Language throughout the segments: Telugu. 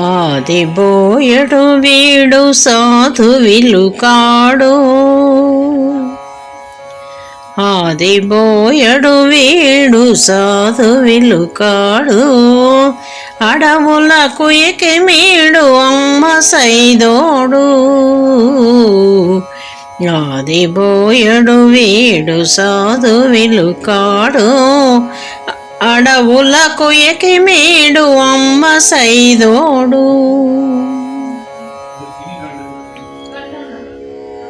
ఆదిబోయడు వీడు సాధువిలు కాడు, ఆదిబోయడు వీడు సాధువిలు కాడు, అడవులకు ఎకిమీడు అమ్మ సైదోడు. ఆదిబోయడు వీడు సాధువిలు కాడు, అడవులకు ఎకిమీడు అమ్మ సైదోడు.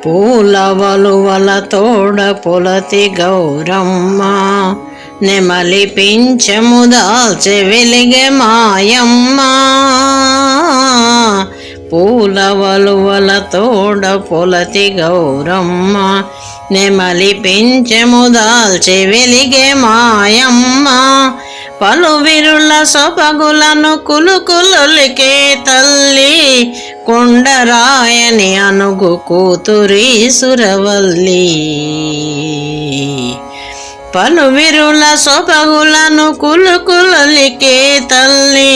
పూల వలువల తోడ పొలతి గౌరమ్మ, నెమలి పింఛము దాల్చె వెలిగె మాయమ్మ. పూల వలువల తోడ పొలతి గౌరమ్మ, నెమలి పింఛము దాల్చె వెలిగె మాయమ్మ. పలువిరుల సొబగులను కులుకులొలికే తల్లి, కొండరాయని అనుగు కూతురి సురవల్లి. పలువిరుల సొబగులను కులుకులొలికే తల్లి,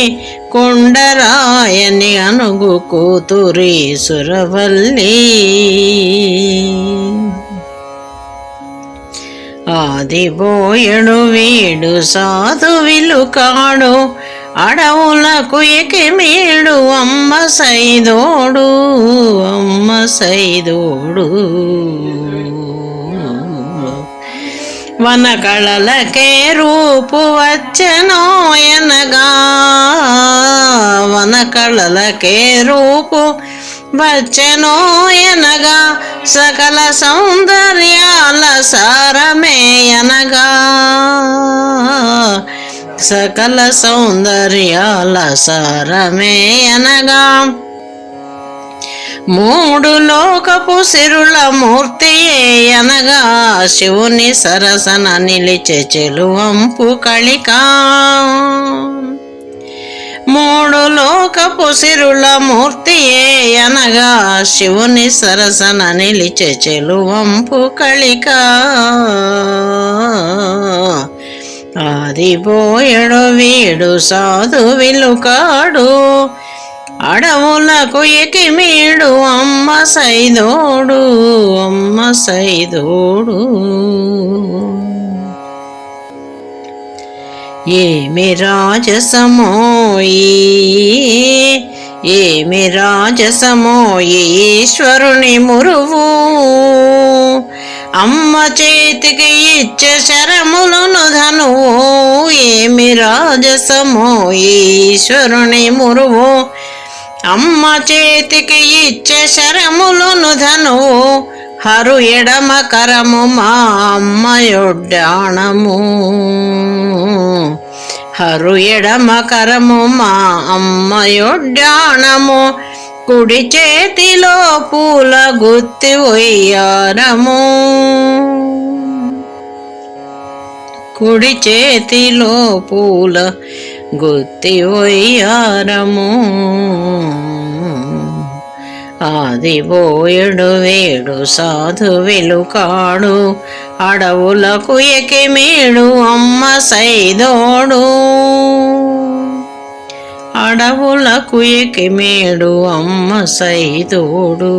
కొండరాయని అనుగు కూతురి సురవల్లి. ఆదిబోయడు వీడు సాధువిలు కాడు, అడవులకు ఎకిమీడు అమ్మ సైదోడు, అమ్మ సైదోడు. వనకళలకే రూపు వచ్చెనోయనగా, వనకళలకే రూపు వచ్చెనోయనగా, సకల సౌందర్యాల సారమేయనగా, సకల సౌందర్యాల సారమేయనగా. మూడు లోకపు సిరుల మూర్తియే అనగా, శివుని సరసన నిలిచే చెలువంపు కళికా. మూడు లోకపు సిరుల మూర్తియే అనగా, శివుని సరసన నిలిచే చెలువంపు కళికా. ఆదిబోయడు వీడు సాధువిలు కాడు, అడవులకు ఎకిమీడు అమ్మ సైదోడు, అమ్మ సైదోడు. ఏమి రాజసమోయి, ఏమి రాజసమోయి ఈశ్వరుని మురువు, అమ్మ చేతికి ఇచ్చే శరములను ధనువు. ఏమి రాజసమోయి ఈశ్వరుని మురువు, అమ్మ చేతికి ఇచ్చే శరములను ధనువు. హరు ఎడమ కరము మా అమ్మయొడ్డాణము, హరు ఎడమ కరము మా అమ్మయొడ్డాణము. కుడి చేతిలో పూల గుత్తి ఒయ్యారము, కుడి చేతిలో పూల గుత్తి ఒయ్యారము. ఆదిబోయడు వీడు సాధువిలు కాడు, అడవులకు ఎకిమీడు అమ్మ సైదోడు, అడవులకు ఎకిమీడు అమ్మ సైదోడు.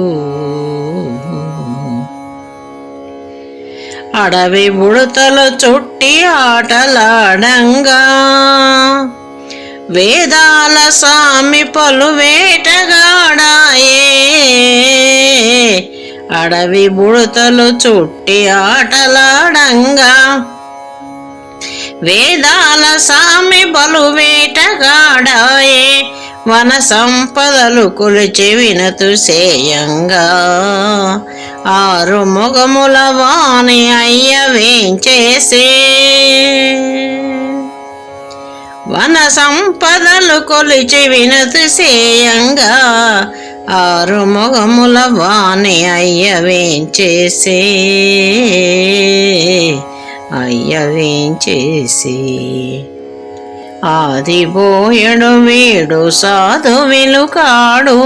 అడవి బుడతలు చుట్టి ఆటలాడంగా, వేదాల సామి పలు వేటగాడాయే. అడవి బుడతలు చుట్టి ఆటలాడంగా, వేదాల సామి పలు వేటగాడాయే. వన సంపదలు కొలిచి వినతు సేయంగా, ఆరు మొగముల వాణి అయ్య వేంచేసే. వన సంపదలు కొలిచి వినతు సేయంగా, ఆరు మొగముల వాణి అయ్య వేంచేసే, అయ్య వేంచేసి. ఆదిబోయడు వీడు సాధువిలు కాడు,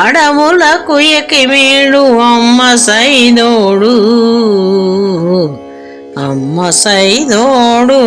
అడవులకు ఎకిమీడు అమ్మ సైదోడు, అమ్మ సైదోడు.